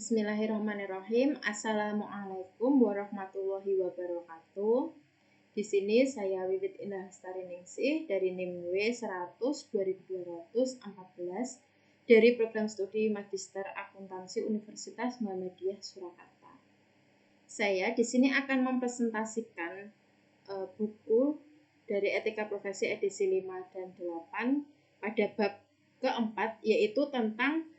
Bismillahirrahmanirrahim. Assalamualaikum warahmatullahi wabarakatuh. Di sini saya Wiwit Indah Lestari Ningsih dari NIM W100 2214 dari program studi Magister Akuntansi Universitas Muhammadiyah Surakarta. Saya di sini akan mempresentasikan buku dari Etika Profesi edisi 5 dan 8 pada bab keempat, yaitu tentang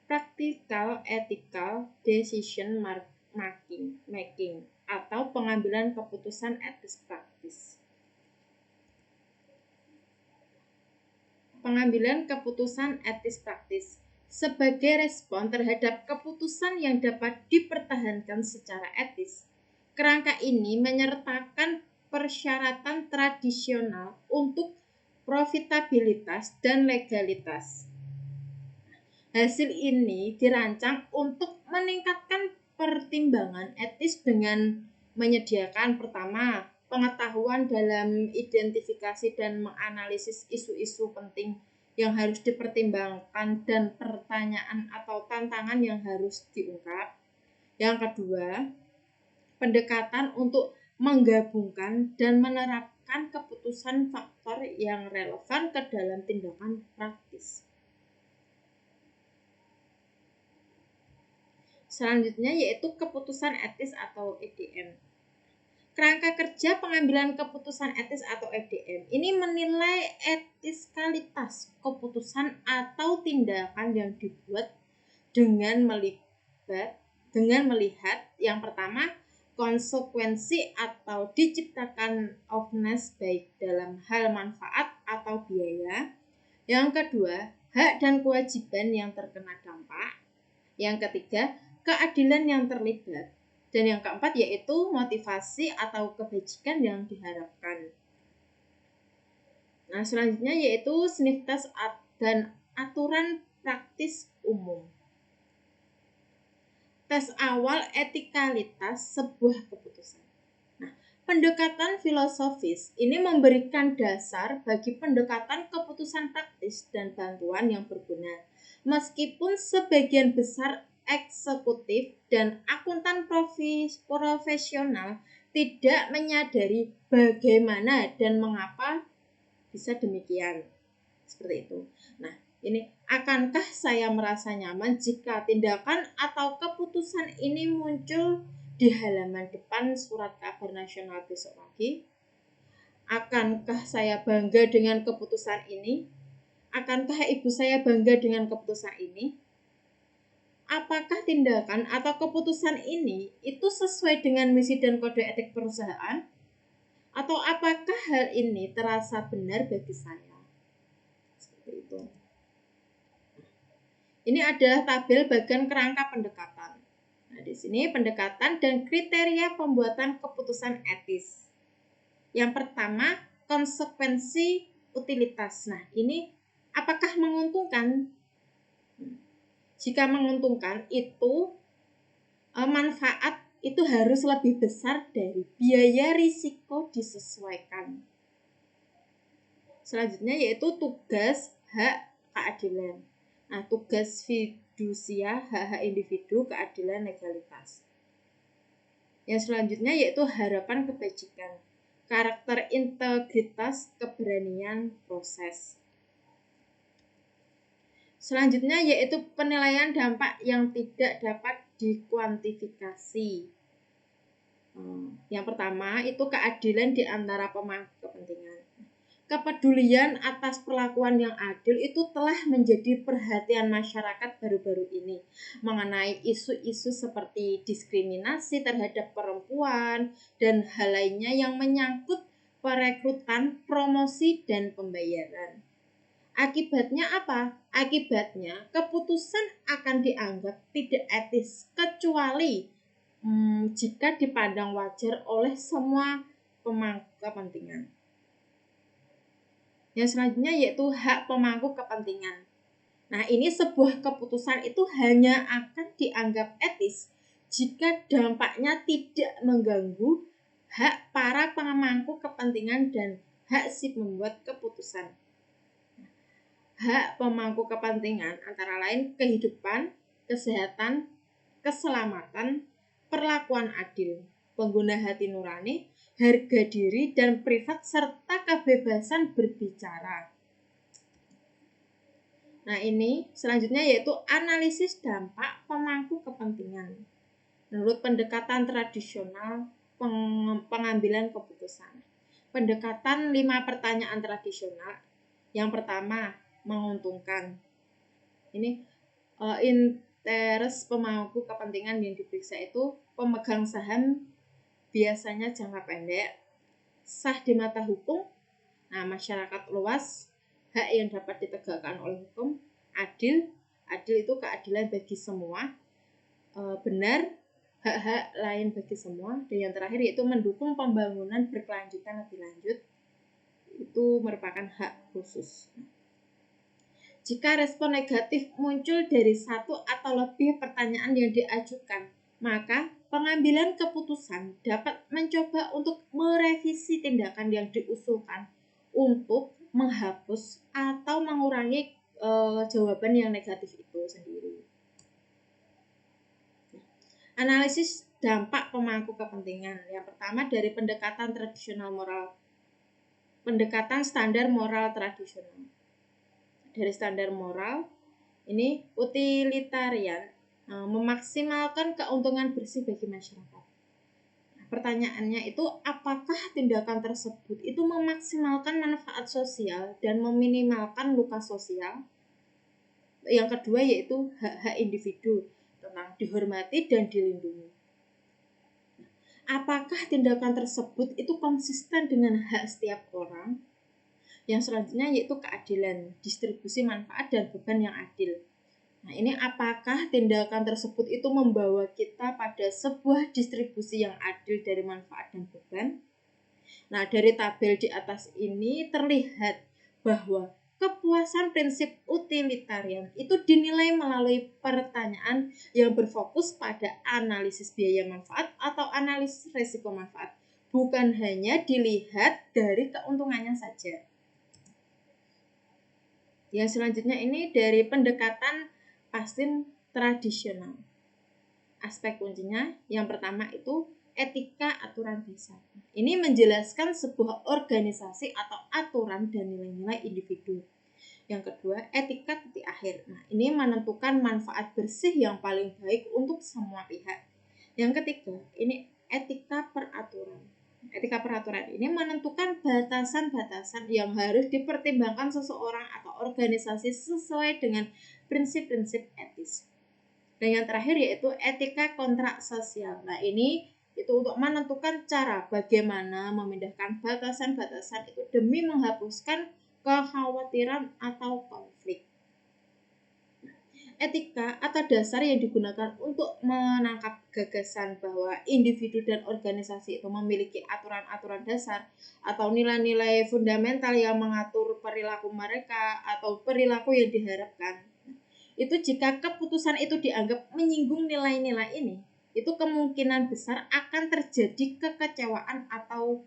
Practical Ethical Decision Making atau pengambilan keputusan etis praktis. Pengambilan keputusan etis praktis sebagai respon terhadap keputusan yang dapat dipertahankan secara etis. Kerangka ini menyertakan persyaratan tradisional untuk profitabilitas dan legalitas. Hasil ini dirancang untuk meningkatkan pertimbangan etis dengan menyediakan pertama, pengetahuan dalam identifikasi dan menganalisis isu-isu penting yang harus dipertimbangkan dan pertanyaan atau tantangan yang harus diungkap. Yang kedua, pendekatan untuk menggabungkan dan menerapkan keputusan faktor yang relevan ke dalam tindakan praktis. Selanjutnya yaitu keputusan etis atau EDM. Kerangka kerja pengambilan keputusan etis atau EDM ini menilai etiskalitas keputusan atau tindakan yang dibuat dengan melihat yang pertama, konsekuensi atau diciptakan awareness baik dalam hal manfaat atau biaya. Yang kedua, hak dan kewajiban yang terkena dampak. Yang ketiga, keadilan yang terlibat. Dan yang keempat yaitu motivasi atau kebajikan yang diharapkan. Nah, selanjutnya yaitu snifftas dan aturan praktis umum. Tes awal etikalitas sebuah keputusan. Nah, pendekatan filosofis ini memberikan dasar bagi pendekatan keputusan praktis dan bantuan yang berguna. Meskipun sebagian besar eksekutif dan akuntan profesional tidak menyadari bagaimana dan mengapa bisa demikian. Seperti itu. Nah, ini akankah saya merasa nyaman jika tindakan atau keputusan ini muncul di halaman depan surat kabar nasional besok pagi? Akankah saya bangga dengan keputusan ini? Akankah ibu saya bangga dengan keputusan ini? Apakah tindakan atau keputusan ini itu sesuai dengan misi dan kode etik perusahaan? Atau apakah hal ini terasa benar bagi saya? Seperti itu. Ini adalah tabel bagian kerangka pendekatan. Nah, di sini pendekatan dan kriteria pembuatan keputusan etis. Yang pertama, konsekuensi utilitas. Nah, ini apakah menguntungkan? Jika menguntungkan, itu manfaat itu harus lebih besar dari biaya risiko disesuaikan. Selanjutnya yaitu tugas, hak, keadilan. Nah, tugas fidusia, hak individu, keadilan, legalitas. Yang selanjutnya yaitu harapan kebajikan, karakter integritas, keberanian, proses. Selanjutnya yaitu penilaian dampak yang tidak dapat dikuantifikasi. Yang pertama itu keadilan di antara pemangku kepentingan. Kepedulian atas perlakuan yang adil itu telah menjadi perhatian masyarakat baru-baru ini mengenai isu-isu seperti diskriminasi terhadap perempuan dan hal lainnya yang menyangkut perekrutan, promosi, dan pembayaran. Akibatnya apa? Akibatnya keputusan akan dianggap tidak etis kecuali jika dipandang wajar oleh semua pemangku kepentingan. Yang selanjutnya yaitu hak pemangku kepentingan. Nah, ini sebuah keputusan itu hanya akan dianggap etis jika dampaknya tidak mengganggu hak para pemangku kepentingan dan hak si pembuat keputusan. Hak pemangku kepentingan antara lain kehidupan, kesehatan, keselamatan, perlakuan adil, pengguna hati nurani, harga diri dan privat serta kebebasan berbicara. Nah, ini selanjutnya yaitu analisis dampak pemangku kepentingan. Menurut pendekatan tradisional pengambilan keputusan. Pendekatan 5 pertanyaan tradisional. Yang pertama, menguntungkan. Ini interest pemangku kepentingan yang diperiksa itu pemegang saham biasanya jangka pendek, sah di mata hukum, nah masyarakat luas, hak yang dapat ditegakkan oleh hukum, adil itu keadilan bagi semua, benar, hak-hak lain bagi semua, dan yang terakhir yaitu mendukung pembangunan berkelanjutan lebih lanjut, itu merupakan hak khusus. Jika respon negatif muncul dari satu atau lebih pertanyaan yang diajukan, maka pengambilan keputusan dapat mencoba untuk merevisi tindakan yang diusulkan untuk menghapus atau mengurangi jawaban yang negatif itu sendiri. Analisis dampak pemangku kepentingan. Yang pertama dari pendekatan tradisional moral. Pendekatan standar moral tradisional. Dari standar moral, ini utilitarian, memaksimalkan keuntungan bersih bagi masyarakat. Nah, pertanyaannya itu apakah tindakan tersebut itu memaksimalkan manfaat sosial dan meminimalkan luka sosial? Yang kedua yaitu hak-hak individu tentang dihormati dan dilindungi. Apakah tindakan tersebut itu konsisten dengan hak setiap orang? Yang selanjutnya yaitu keadilan, distribusi manfaat dan beban yang adil. Nah, ini apakah tindakan tersebut itu membawa kita pada sebuah distribusi yang adil dari manfaat dan beban? Nah, dari tabel di atas ini terlihat bahwa kepuasan prinsip utilitarian itu dinilai melalui pertanyaan yang berfokus pada analisis biaya manfaat atau analisis risiko manfaat, bukan hanya dilihat dari keuntungannya saja. Yang selanjutnya ini dari pendekatan pastin tradisional. Aspek kuncinya yang pertama itu etika aturan dasar. Ini menjelaskan sebuah organisasi atau aturan dan nilai-nilai individu. Yang kedua, etika titik akhir. Nah, ini menentukan manfaat bersih yang paling baik untuk semua pihak. Yang ketiga, ini etika peraturan. Etika peraturan ini menentukan batasan-batasan yang harus dipertimbangkan seseorang atau organisasi sesuai dengan prinsip-prinsip etis. Dan yang terakhir yaitu etika kontrak sosial. Nah, ini itu untuk menentukan cara bagaimana memindahkan batasan-batasan itu demi menghapuskan kekhawatiran atau konflik. Etika atau dasar yang digunakan untuk menangkap gagasan bahwa individu dan organisasi itu memiliki aturan-aturan dasar atau nilai-nilai fundamental yang mengatur perilaku mereka atau perilaku yang diharapkan. Itu jika keputusan itu dianggap menyinggung nilai-nilai ini, itu kemungkinan besar akan terjadi kekecewaan atau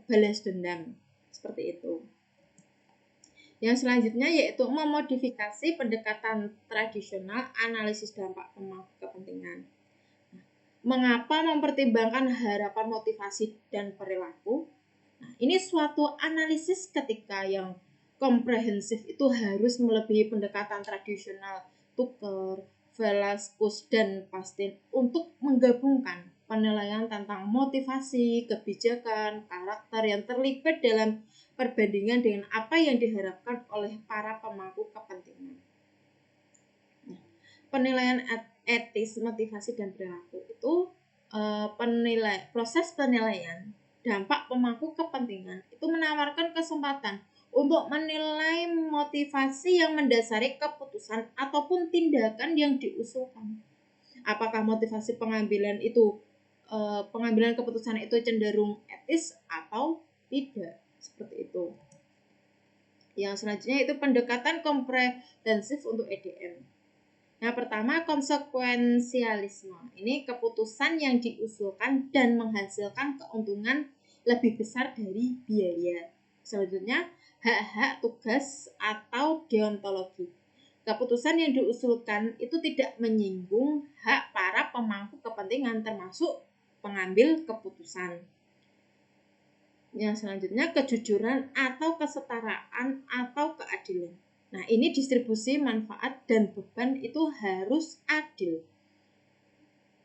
balas dendam. Seperti itu. Yang selanjutnya yaitu memodifikasi pendekatan tradisional analisis dampak pemangku kepentingan. Mengapa mempertimbangkan harapan, motivasi, dan perilaku? Nah, ini suatu analisis ketika yang komprehensif itu harus melebihi pendekatan tradisional Tucker, Velasquez, dan Pastin untuk menggabungkan penilaian tentang motivasi, kebijakan, karakter yang terlibat dalam perbandingan dengan apa yang diharapkan oleh para pemangku kepentingan. Nah, penilaian etis, motivasi, dan perilaku itu proses penilaian dampak pemangku kepentingan itu menawarkan kesempatan untuk menilai motivasi yang mendasari keputusan ataupun tindakan yang diusulkan. Apakah motivasi pengambilan keputusan itu cenderung etis atau tidak, seperti itu. Yang selanjutnya itu pendekatan komprehensif untuk EDM. Yang pertama, konsekuensialisme. Ini keputusan yang diusulkan dan menghasilkan keuntungan lebih besar dari biaya. Selanjutnya, hak-hak, tugas, atau deontologi. keputusan yang diusulkan itu tidak menyinggung hak para pemangku kepentingan termasuk pengambil keputusan. Yang selanjutnya kejujuran atau kesetaraan atau keadilan. Nah, ini distribusi manfaat dan beban itu harus adil.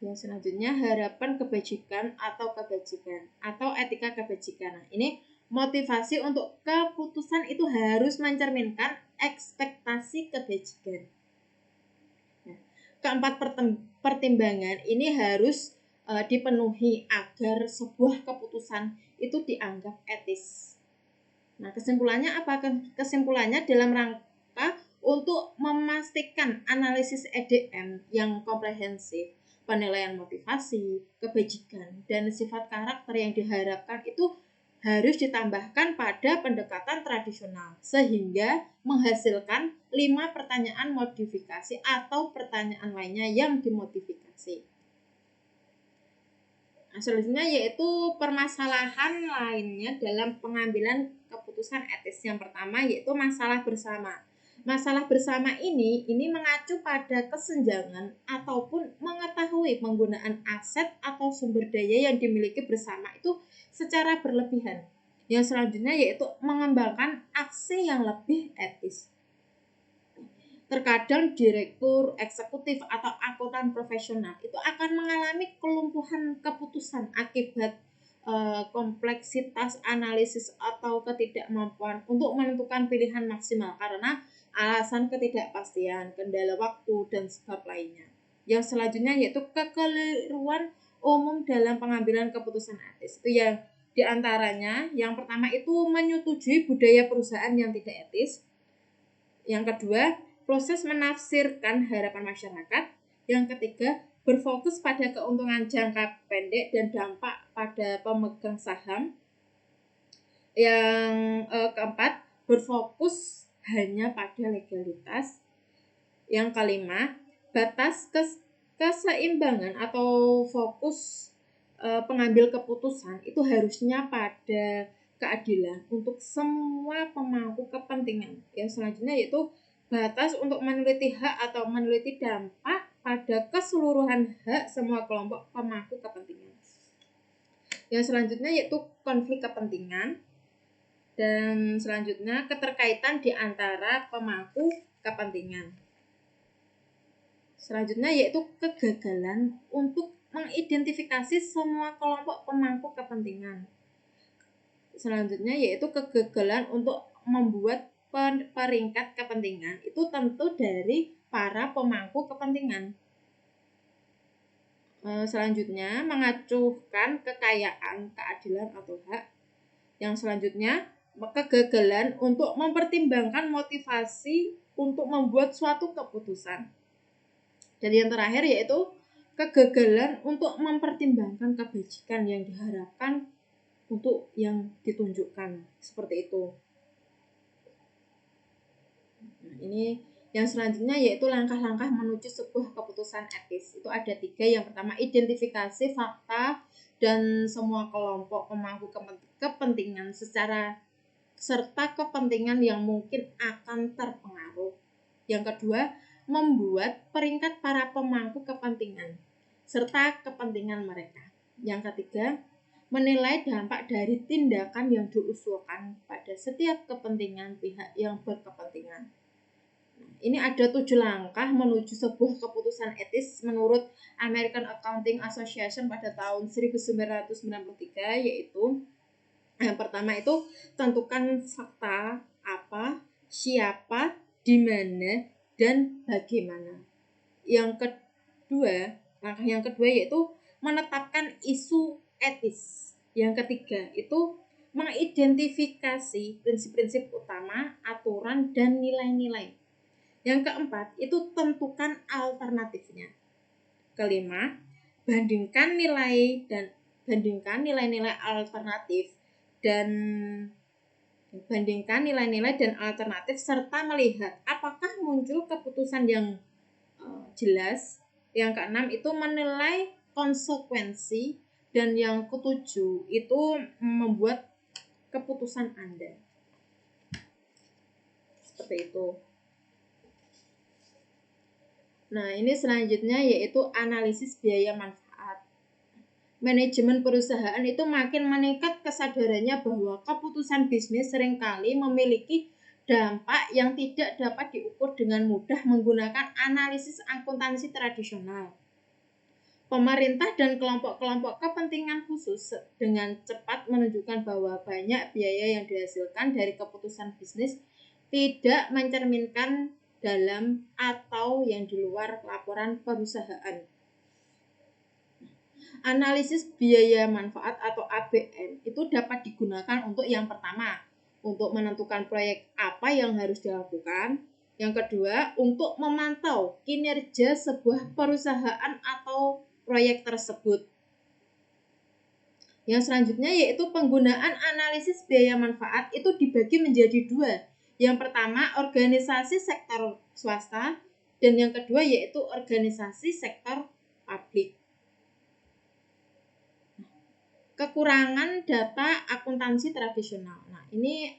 Yang selanjutnya harapan kebajikan atau kebajikan atau etika kebajikan. Nah, ini motivasi untuk keputusan itu harus mencerminkan ekspektasi kebajikan. Nah, keempat pertimbangan ini harus dipenuhi agar sebuah keputusan itu dianggap etis. Nah, kesimpulannya apa? Kesimpulannya dalam rangka untuk memastikan analisis EDM yang komprehensif, penilaian motivasi, kebajikan, dan sifat karakter yang diharapkan itu harus ditambahkan pada pendekatan tradisional sehingga menghasilkan 5 pertanyaan modifikasi atau pertanyaan lainnya yang dimodifikasi. Selanjutnya yaitu permasalahan lainnya dalam pengambilan keputusan etis. Yang pertama yaitu masalah bersama. Masalah bersama ini mengacu pada kesenjangan ataupun mengetahui penggunaan aset atau sumber daya yang dimiliki bersama itu secara berlebihan. Yang selanjutnya yaitu mengembangkan aksi yang lebih etis. Terkadang direktur eksekutif atau akuntan profesional itu akan mengalami kelumpuhan keputusan akibat kompleksitas analisis atau ketidakmampuan untuk menentukan pilihan maksimal karena alasan ketidakpastian, kendala waktu, dan sebab lainnya. Yang selanjutnya yaitu kekeliruan umum dalam pengambilan keputusan etis. Itu yang diantaranya yang pertama itu menyetujui budaya perusahaan yang tidak etis. Yang kedua, proses menafsirkan harapan masyarakat. Yang ketiga, berfokus pada keuntungan jangka pendek dan dampak pada pemegang saham. Yang keempat, berfokus hanya pada legalitas. Yang kelima, batas keseimbangan atau fokus pengambil keputusan itu harusnya pada keadilan untuk semua pemangku kepentingan. Yang selanjutnya yaitu batas untuk meneliti hak atau meneliti dampak pada keseluruhan hak semua kelompok pemangku kepentingan. Yang selanjutnya yaitu konflik kepentingan. Dan selanjutnya keterkaitan di antara pemangku kepentingan. Selanjutnya yaitu kegagalan untuk mengidentifikasi semua kelompok pemangku kepentingan. Selanjutnya yaitu kegagalan untuk membuat peringkat kepentingan itu tentu dari para pemangku kepentingan. Selanjutnya mengacuhkan kekayaan, keadilan atau hak. Yang selanjutnya kegagalan untuk mempertimbangkan motivasi untuk membuat suatu keputusan. Dan yang terakhir yaitu kegagalan untuk mempertimbangkan kebajikan yang diharapkan untuk yang ditunjukkan, seperti itu. Nah, ini yang selanjutnya yaitu langkah-langkah menuju sebuah keputusan etis. Itu ada 3. Yang pertama, identifikasi fakta dan semua kelompok pemangku kepentingan serta kepentingan yang mungkin akan terpengaruh. Yang kedua, membuat peringkat para pemangku kepentingan serta kepentingan mereka. Yang ketiga, menilai dampak dari tindakan yang diusulkan pada setiap kepentingan pihak yang berkepentingan. Ini ada 7 langkah menuju sebuah keputusan etis menurut American Accounting Association pada tahun 1993, yaitu yang pertama itu tentukan fakta apa, siapa, di mana, dan bagaimana. Langkah yang kedua yaitu menetapkan isu etis. Yang ketiga itu mengidentifikasi prinsip-prinsip utama, aturan, dan nilai-nilai. Yang keempat itu tentukan alternatifnya. Kelima, bandingkan nilai-nilai alternatif dan alternatif serta melihat apakah muncul keputusan yang jelas. Yang keenam itu menilai konsekuensi dan yang ketujuh itu membuat keputusan Anda. Seperti itu. Nah, ini selanjutnya yaitu analisis biaya manfaat. Manajemen perusahaan itu makin meningkat kesadarannya bahwa keputusan bisnis seringkali memiliki dampak yang tidak dapat diukur dengan mudah menggunakan analisis akuntansi tradisional. Pemerintah dan kelompok-kelompok kepentingan khusus dengan cepat menunjukkan bahwa banyak biaya yang dihasilkan dari keputusan bisnis tidak mencerminkan dalam atau yang di luar laporan perusahaan. Analisis biaya manfaat atau ABM itu dapat digunakan untuk yang pertama, untuk menentukan proyek apa yang harus dilakukan. Yang kedua, untuk memantau kinerja sebuah perusahaan atau proyek tersebut. Yang selanjutnya yaitu penggunaan analisis biaya manfaat itu dibagi menjadi dua. Yang pertama, organisasi sektor swasta, dan yang kedua yaitu organisasi sektor publik. Kekurangan data akuntansi tradisional. Nah, ini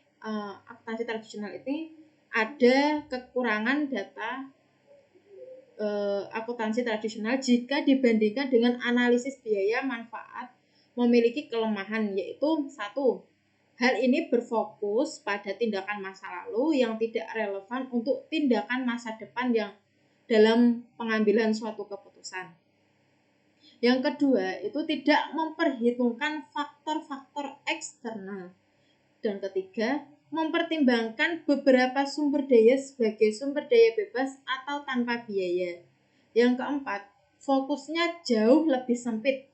akuntansi tradisional ini ada kekurangan data akuntansi tradisional jika dibandingkan dengan analisis biaya manfaat memiliki kelemahan, yaitu satu, hal ini berfokus pada tindakan masa lalu yang tidak relevan untuk tindakan masa depan yang dalam pengambilan suatu keputusan. Yang kedua, itu tidak memperhitungkan faktor-faktor eksternal. Dan ketiga, mempertimbangkan beberapa sumber daya sebagai sumber daya bebas atau tanpa biaya. Yang keempat, fokusnya jauh lebih sempit,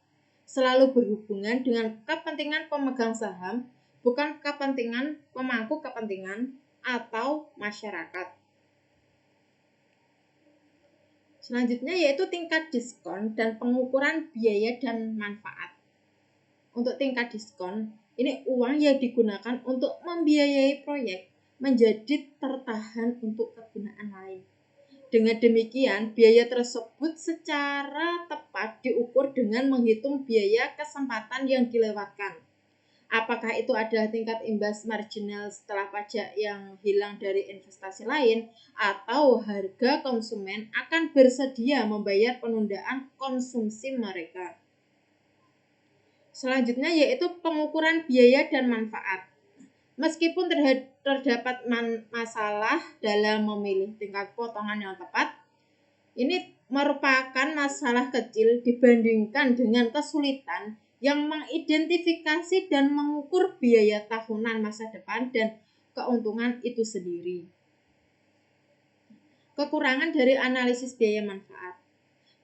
selalu berhubungan dengan kepentingan pemegang saham, bukan kepentingan pemangku kepentingan atau masyarakat. Selanjutnya yaitu tingkat diskon dan pengukuran biaya dan manfaat. Untuk tingkat diskon, ini uang yang digunakan untuk membiayai proyek menjadi tertahan untuk kegunaan lain. Dengan demikian, biaya tersebut secara tepat diukur dengan menghitung biaya kesempatan yang dilewatkan. Apakah itu adalah tingkat imbas marginal setelah pajak yang hilang dari investasi lain, atau harga konsumen akan bersedia membayar penundaan konsumsi mereka. Selanjutnya yaitu pengukuran biaya dan manfaat. Meskipun terdapat masalah dalam memilih tingkat potongan yang tepat, ini merupakan masalah kecil dibandingkan dengan kesulitan yang mengidentifikasi dan mengukur biaya tahunan masa depan dan keuntungan itu sendiri. Kekurangan dari analisis biaya manfaat.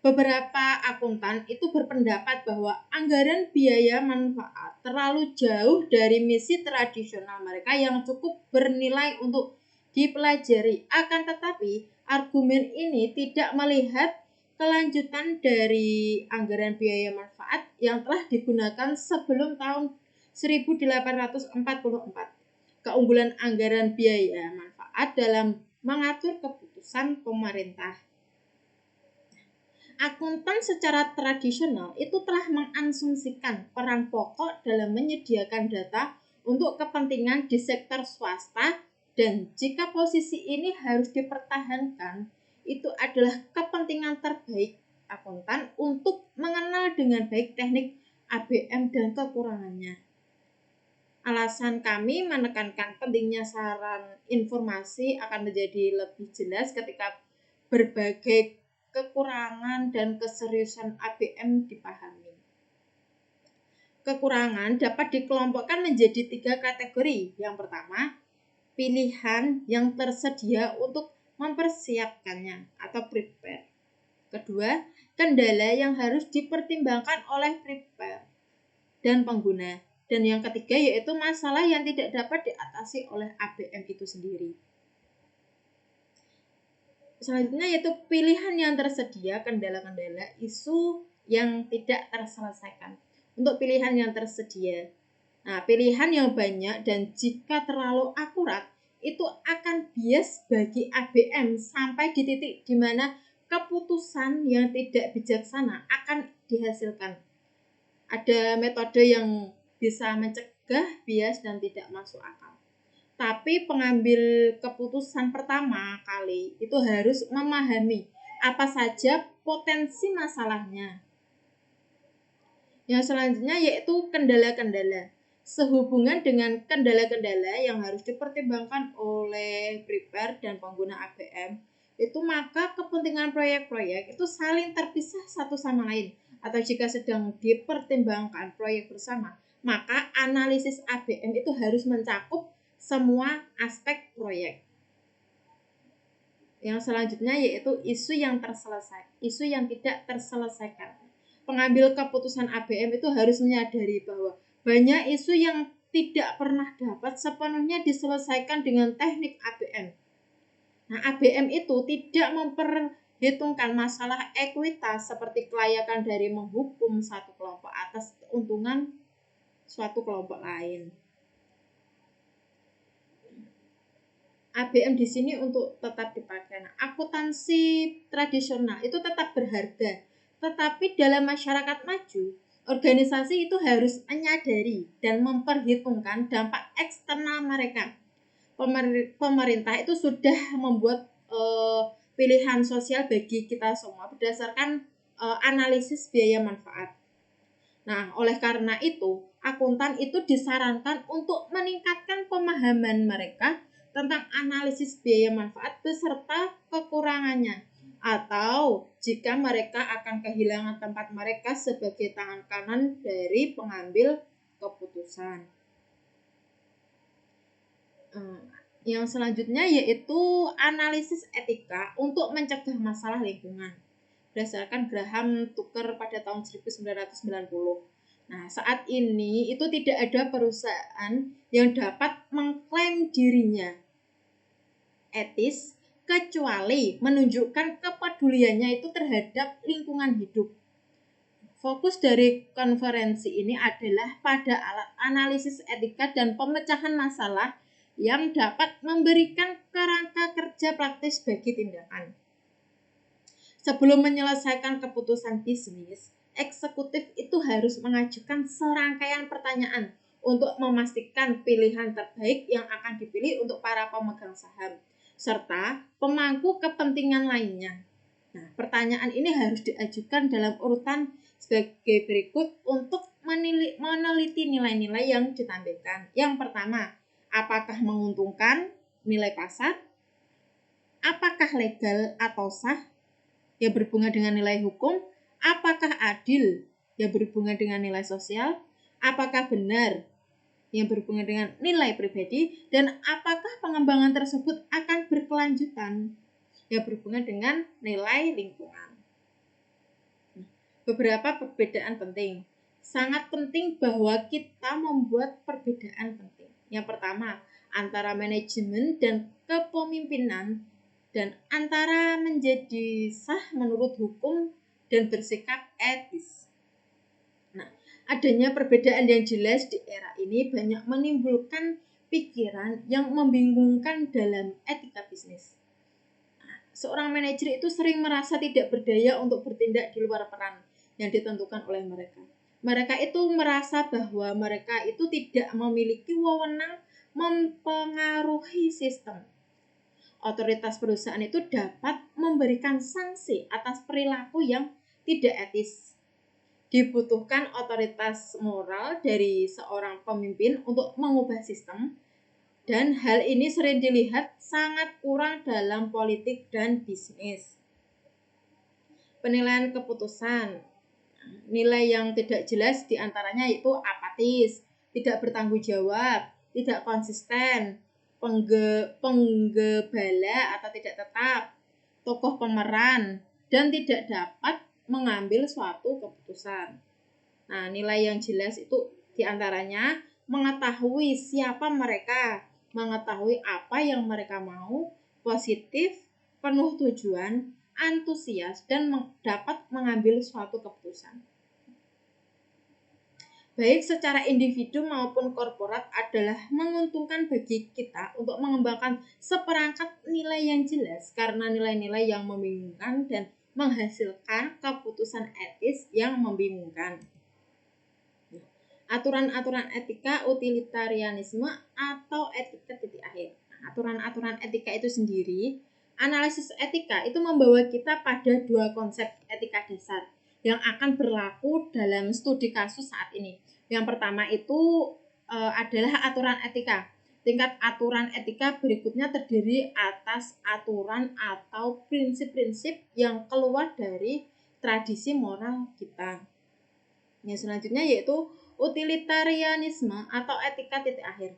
Beberapa akuntan itu berpendapat bahwa anggaran biaya manfaat terlalu jauh dari misi tradisional mereka yang cukup bernilai untuk dipelajari. Akan tetapi, argumen ini tidak melihat kelanjutan dari anggaran biaya manfaat yang telah digunakan sebelum tahun 1844. Keunggulan anggaran biaya manfaat dalam mengatur keputusan pemerintah. Akuntan secara tradisional itu telah mengasumsikan peran pokok dalam menyediakan data untuk kepentingan di sektor swasta, dan jika posisi ini harus dipertahankan, itu adalah kepentingan terbaik akuntan untuk mengenal dengan baik teknik ABM dan kekurangannya. Alasan kami menekankan pentingnya saran informasi akan menjadi lebih jelas ketika berbagai kekurangan dan keseriusan ABM dipahami. Kekurangan dapat dikelompokkan menjadi 3 kategori. Yang pertama, pilihan yang tersedia untuk mempersiapkannya atau prepare. Kedua, kendala yang harus dipertimbangkan oleh prepare dan pengguna. Dan yang ketiga yaitu masalah yang tidak dapat diatasi oleh ABM itu sendiri. Selanjutnya yaitu pilihan yang tersedia, kendala-kendala, isu yang tidak terselesaikan. Untuk pilihan yang tersedia, nah pilihan yang banyak dan jika terlalu akurat itu akan bias bagi ABM sampai di titik di mana keputusan yang tidak bijaksana akan dihasilkan. Ada metode yang bisa mencegah bias dan tidak masuk akal. Tapi pengambil keputusan pertama kali itu harus memahami apa saja potensi masalahnya. Yang selanjutnya yaitu kendala-kendala. Sehubungan dengan kendala-kendala yang harus dipertimbangkan oleh prepare dan pengguna ABM, itu maka kepentingan proyek-proyek itu saling terpisah satu sama lain. Atau jika sedang dipertimbangkan proyek bersama, maka analisis ABM itu harus mencakup semua aspek proyek. Yang selanjutnya yaitu isu yang tidak terselesaikan. Pengambil keputusan ABM itu harus menyadari bahwa banyak isu yang tidak pernah dapat sepenuhnya diselesaikan dengan teknik ABM. Nah, ABM itu tidak memperhitungkan masalah ekuitas seperti kelayakan dari menghukum satu kelompok atas keuntungan suatu kelompok lain. ABM di sini untuk tetap dipakai. Nah, akuntansi tradisional itu tetap berharga, tetapi dalam masyarakat maju, organisasi itu harus menyadari dan memperhitungkan dampak eksternal mereka. Pemerintah itu sudah membuat pilihan sosial bagi kita semua berdasarkan analisis biaya manfaat. Nah, oleh karena itu, akuntan itu disarankan untuk meningkatkan pemahaman mereka tentang analisis biaya manfaat beserta kekurangannya, atau jika mereka akan kehilangan tempat mereka sebagai tangan kanan dari pengambil keputusan. Yang selanjutnya yaitu analisis etika untuk mencegah masalah lingkungan berdasarkan Graham Tucker pada tahun 1990. Nah, saat ini itu tidak ada perusahaan yang dapat mengklaim dirinya etis kecuali menunjukkan kepeduliannya itu terhadap lingkungan hidup. Fokus dari konferensi ini adalah pada alat analisis etika dan pemecahan masalah yang dapat memberikan kerangka kerja praktis bagi tindakan. Sebelum menyelesaikan keputusan bisnis, eksekutif itu harus mengajukan serangkaian pertanyaan untuk memastikan pilihan terbaik yang akan dipilih untuk para pemegang saham, serta pemangku kepentingan lainnya. Nah, pertanyaan ini harus diajukan dalam urutan sebagai berikut untuk meneliti nilai-nilai yang ditampilkan. Yang pertama, apakah menguntungkan nilai pasar? Apakah legal atau sah? Yang berhubungan dengan nilai hukum, apakah adil yang berhubungan dengan nilai sosial, apakah benar yang berhubungan dengan nilai pribadi, dan apakah pengembangan tersebut akan berkelanjutan yang berhubungan dengan nilai lingkungan. Beberapa perbedaan penting. Sangat penting bahwa kita membuat perbedaan penting. Yang pertama, antara manajemen dan kepemimpinan, dan antara menjadi sah menurut hukum dan bersikap etis. Nah, adanya perbedaan yang jelas di era ini banyak menimbulkan pikiran yang membingungkan dalam etika bisnis. Nah, seorang manajer itu sering merasa tidak berdaya untuk bertindak di luar peran yang ditentukan oleh mereka. Mereka itu merasa bahwa mereka itu tidak memiliki wewenang mempengaruhi sistem. Otoritas perusahaan itu dapat memberikan sanksi atas perilaku yang tidak etis. Dibutuhkan otoritas moral dari seorang pemimpin untuk mengubah sistem, dan hal ini sering dilihat sangat kurang dalam politik dan bisnis. Penilaian keputusan. Nilai yang tidak jelas diantaranya yaitu apatis, tidak bertanggung jawab, tidak konsisten, penggebala atau tidak tetap, tokoh pemeran, dan tidak dapat mengambil suatu keputusan. Nah, nilai yang jelas itu diantaranya mengetahui siapa mereka, mengetahui apa yang mereka mau, positif, penuh tujuan, antusias, dan dapat mengambil suatu keputusan. Baik secara individu maupun korporat adalah menguntungkan bagi kita untuk mengembangkan seperangkat nilai yang jelas karena nilai-nilai yang membingungkan dan menghasilkan keputusan etis yang membingungkan. Aturan-aturan etika utilitarianisme atau etika titik akhir. Aturan-aturan etika itu sendiri Analisis etika itu membawa kita pada dua konsep etika dasar yang akan berlaku dalam studi kasus saat ini. Yang pertama itu adalah aturan etika. Tingkat aturan etika berikutnya terdiri atas aturan atau prinsip-prinsip yang keluar dari tradisi moral kita. Yang selanjutnya yaitu utilitarianisme atau etika titik akhir.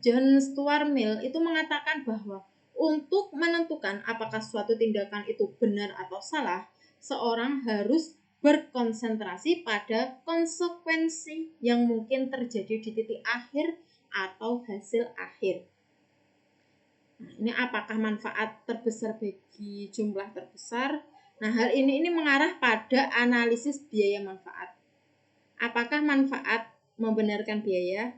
John Stuart Mill itu mengatakan bahwa untuk menentukan apakah suatu tindakan itu benar atau salah, seorang harus berkonsentrasi pada konsekuensi yang mungkin terjadi di titik akhir atau hasil akhir. Nah, ini apakah manfaat terbesar bagi jumlah terbesar? Nah, hal ini mengarah pada analisis biaya manfaat. Apakah manfaat membenarkan biaya?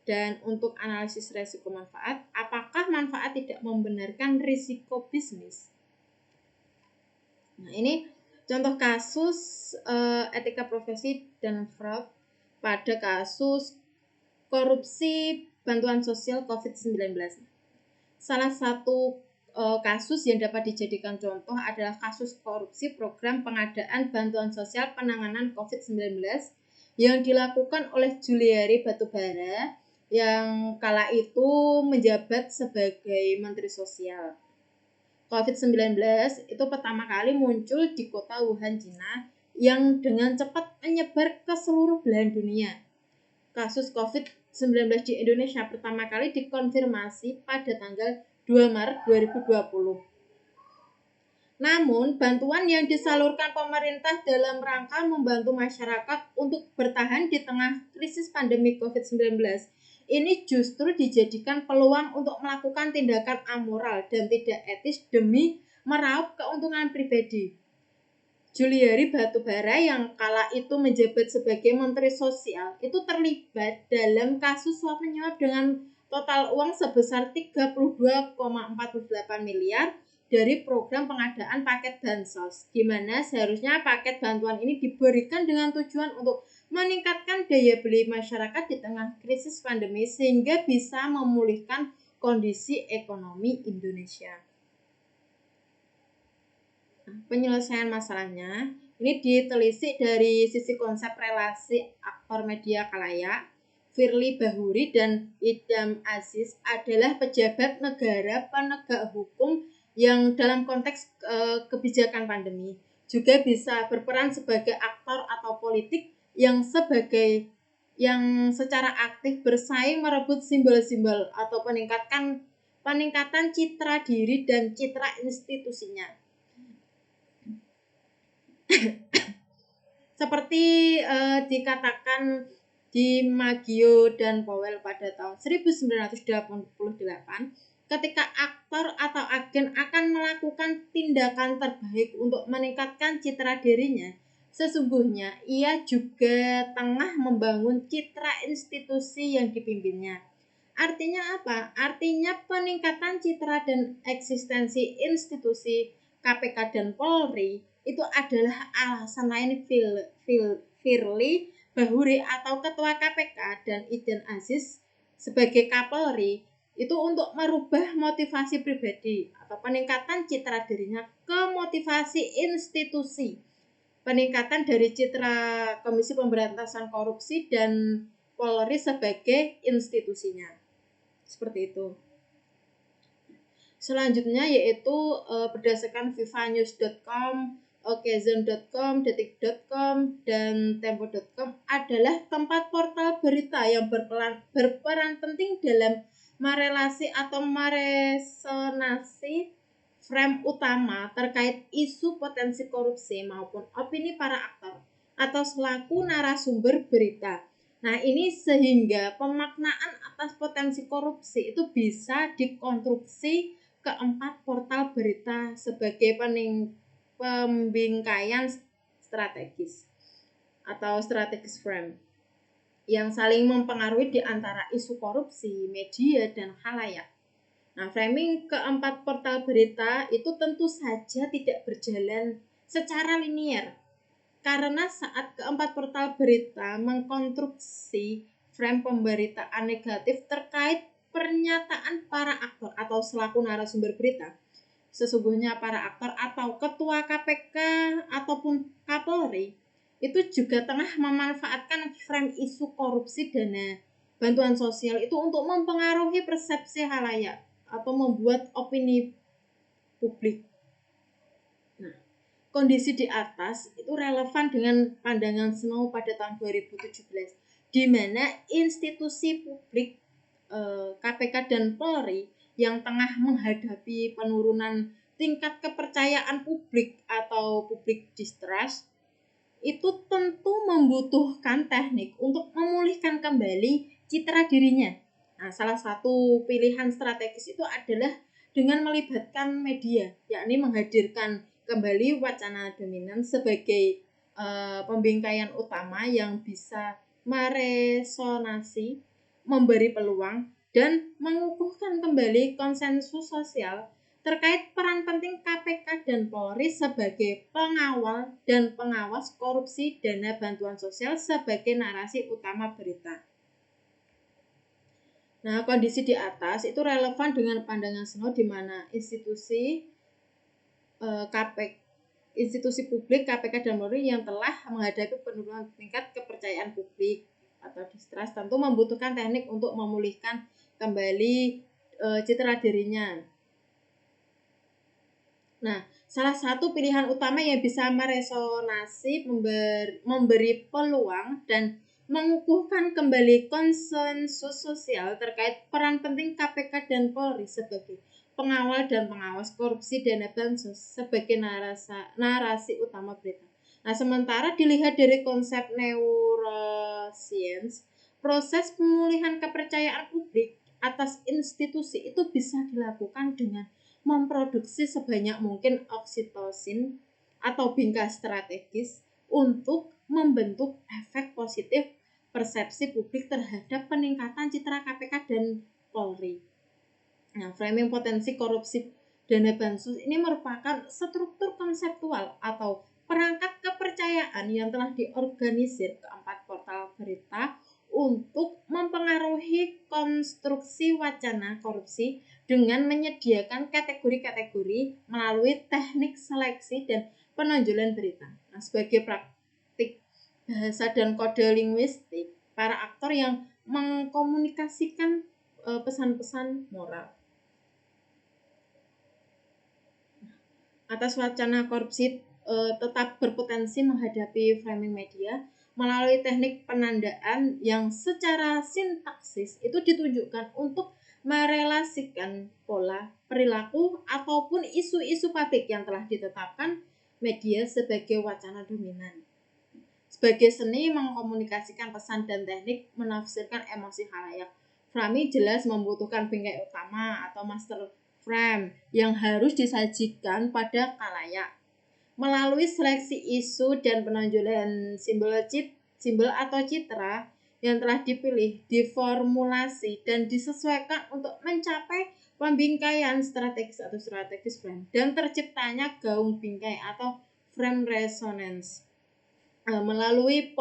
Dan untuk analisis risiko manfaat, apakah manfaat tidak membenarkan risiko bisnis? Nah, ini contoh kasus etika profesi dan fraud pada kasus korupsi bantuan sosial COVID-19. Salah satu kasus yang dapat dijadikan contoh adalah kasus korupsi program pengadaan bantuan sosial penanganan COVID-19 yang dilakukan oleh Juliari Batubara yang kala itu menjabat sebagai Menteri Sosial. COVID-19 itu pertama kali muncul di kota Wuhan, Cina, yang dengan cepat menyebar ke seluruh belahan dunia. Kasus COVID-19 di Indonesia pertama kali dikonfirmasi pada tanggal 2 Maret 2020. Namun, bantuan yang disalurkan pemerintah dalam rangka membantu masyarakat untuk bertahan di tengah krisis pandemi COVID-19 ini justru dijadikan peluang untuk melakukan tindakan amoral dan tidak etis demi meraup keuntungan pribadi. Juliari Batubara yang kala itu menjabat sebagai Menteri Sosial itu terlibat dalam kasus suap menyuap dengan total uang sebesar 32,48 miliar dari program pengadaan paket bansos, di mana seharusnya paket bantuan ini diberikan dengan tujuan untuk meningkatkan daya beli masyarakat di tengah krisis pandemi sehingga bisa memulihkan kondisi ekonomi Indonesia. Penyelesaian masalahnya ini ditelisik dari sisi konsep relasi aktor media kalayak. Firly Bahuri dan Idam Aziz adalah pejabat negara penegak hukum yang dalam konteks kebijakan pandemi juga bisa berperan sebagai aktor atau politik yang secara aktif bersaing merebut simbol-simbol atau peningkatan citra diri dan citra institusinya. Seperti dikatakan di Maggio dan Powell pada tahun 1988, ketika aktor atau agen akan melakukan tindakan terbaik untuk meningkatkan citra dirinya, sesungguhnya ia juga tengah membangun citra institusi yang dipimpinnya. Artinya apa? Artinya peningkatan citra dan eksistensi institusi KPK dan Polri itu adalah alasan lain Firly Bahuri atau Ketua KPK dan Idam Aziz sebagai Kapolri itu untuk merubah motivasi pribadi atau peningkatan citra dirinya ke motivasi institusi. Peningkatan dari citra Komisi Pemberantasan Korupsi dan Polri sebagai institusinya. Seperti itu. Selanjutnya yaitu berdasarkan vivanews.com, okezone.com, detik.com, dan tempo.com adalah tempat portal berita yang berperan penting dalam merelasi atau meresonansi frame utama terkait isu potensi korupsi maupun opini para aktor atau selaku narasumber berita. Nah, ini sehingga pemaknaan atas potensi korupsi itu bisa dikonstruksi keempat portal berita sebagai pembingkaian strategis atau strategis frame yang saling mempengaruhi di antara isu korupsi, media, dan khalayak. Nah, framing keempat portal berita itu tentu saja tidak berjalan secara linier karena saat keempat portal berita mengkonstruksi frame pemberitaan negatif terkait pernyataan para aktor atau selaku narasumber berita, sesungguhnya para aktor atau ketua KPK ataupun Kapolri itu juga tengah memanfaatkan frame isu korupsi dana bantuan sosial itu untuk mempengaruhi persepsi halayak atau membuat opini publik. Nah, kondisi di atas itu relevan dengan pandangan Snow pada tahun 2017, di mana institusi publik KPK dan Polri yang tengah menghadapi penurunan tingkat kepercayaan publik atau public distrust itu tentu membutuhkan teknik untuk memulihkan kembali citra dirinya. Nah, salah satu pilihan strategis itu adalah dengan melibatkan media, yakni menghadirkan kembali wacana dominan sebagai pembingkaian utama yang bisa meresonasi, memberi peluang, dan mengukuhkan kembali konsensus sosial terkait peran penting KPK dan Polri sebagai pengawal dan pengawas korupsi dana bantuan sosial sebagai narasi utama berita. Nah, kondisi di atas itu relevan dengan pandangan Snow di mana institusi institusi publik KPK dan Polri yang telah menghadapi penurunan tingkat kepercayaan publik atau distrust tentu membutuhkan teknik untuk memulihkan kembali citra dirinya. Nah, salah satu pilihan utama yang bisa meresonasi, memberi peluang dan mengukuhkan kembali konsensus sosial terkait peran penting KPK dan Polri sebagai pengawal dan pengawas korupsi dana bansos sebagai narasi utama berita. Nah, sementara dilihat dari konsep neuroscience, proses pemulihan kepercayaan publik atas institusi itu bisa dilakukan dengan memproduksi sebanyak mungkin oksitosin atau bingkai strategis untuk membentuk efek positif persepsi publik terhadap peningkatan citra KPK dan Polri. Nah, framing potensi korupsi dana bansos ini merupakan struktur konseptual atau perangkat kepercayaan yang telah diorganisir ke 4 portal berita untuk mempengaruhi konstruksi wacana korupsi dengan menyediakan kategori-kategori melalui teknik seleksi dan penonjolan berita. Nah, sebagai praktik bahasa dan kode linguistik, para aktor yang mengkomunikasikan pesan-pesan moral. Atas wacana korupsi tetap berpotensi menghadapi framing media melalui teknik penandaan yang secara sintaksis itu ditunjukkan untuk merelasikan pola, perilaku, ataupun isu-isu publik yang telah ditetapkan media sebagai wacana dominan. Sebagai seni mengkomunikasikan pesan dan teknik menafsirkan emosi khalayak, framing jelas membutuhkan bingkai utama atau master frame yang harus disajikan pada khalayak. Melalui seleksi isu dan penonjolan simbol atau citra yang telah dipilih, diformulasi, dan disesuaikan untuk mencapai pembingkaian strategis atau strategis frame dan terciptanya gaung bingkai atau frame resonance. Melalui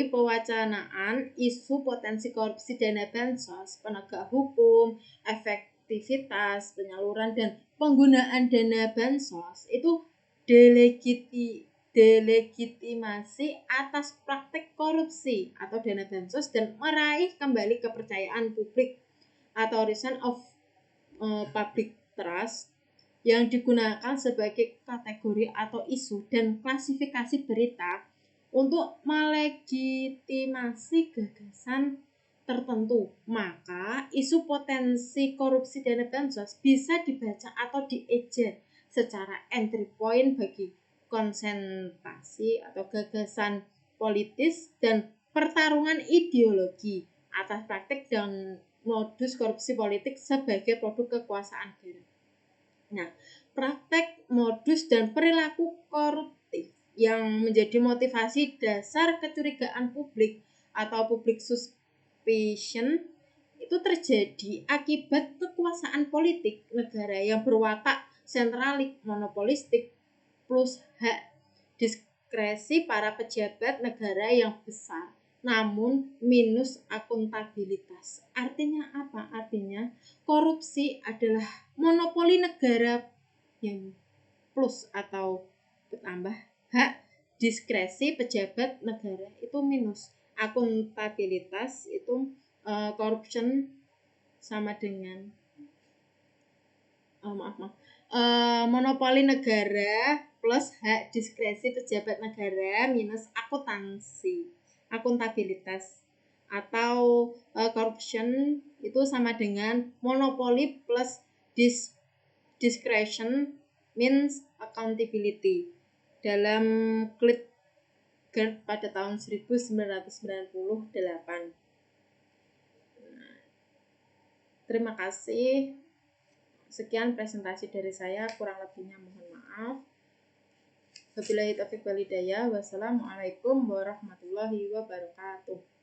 pewacanaan isu potensi korupsi dana bansos, penegak hukum, efektivitas penyaluran dan penggunaan dana bansos itu delegitimasi atas praktik korupsi atau dana bansos dan meraih kembali kepercayaan publik atau reason of public trust yang digunakan sebagai kategori atau isu dan klasifikasi berita untuk melegitimasi gagasan tertentu. Maka isu potensi korupsi dana bansos bisa dibaca atau dieja secara entry point bagi konsentrasi atau gagasan politis dan pertarungan ideologi atas praktik dan modus korupsi politik sebagai produk kekuasaan negara. Nah, praktek, modus, dan perilaku koruptif yang menjadi motivasi dasar kecurigaan publik atau public suspicion itu terjadi akibat kekuasaan politik negara yang berwatak sentralik, monopolistik, plus hak diskresi para pejabat negara yang besar, namun minus akuntabilitas. Artinya apa? Artinya korupsi adalah monopoli negara yang plus atau bertambah, hak diskresi pejabat negara itu minus. Akuntabilitas itu corruption sama dengan monopoli negara plus hak diskresi pejabat negara minus akuntabilitas atau corruption itu sama dengan monopoli plus discretion means accountability dalam Klitgard pada tahun 1998. Terima kasih. Sekian presentasi dari saya, kurang lebihnya mohon maaf. Wabillahi taufiq wal hidayah. Wassalamualaikum warahmatullahi wabarakatuh.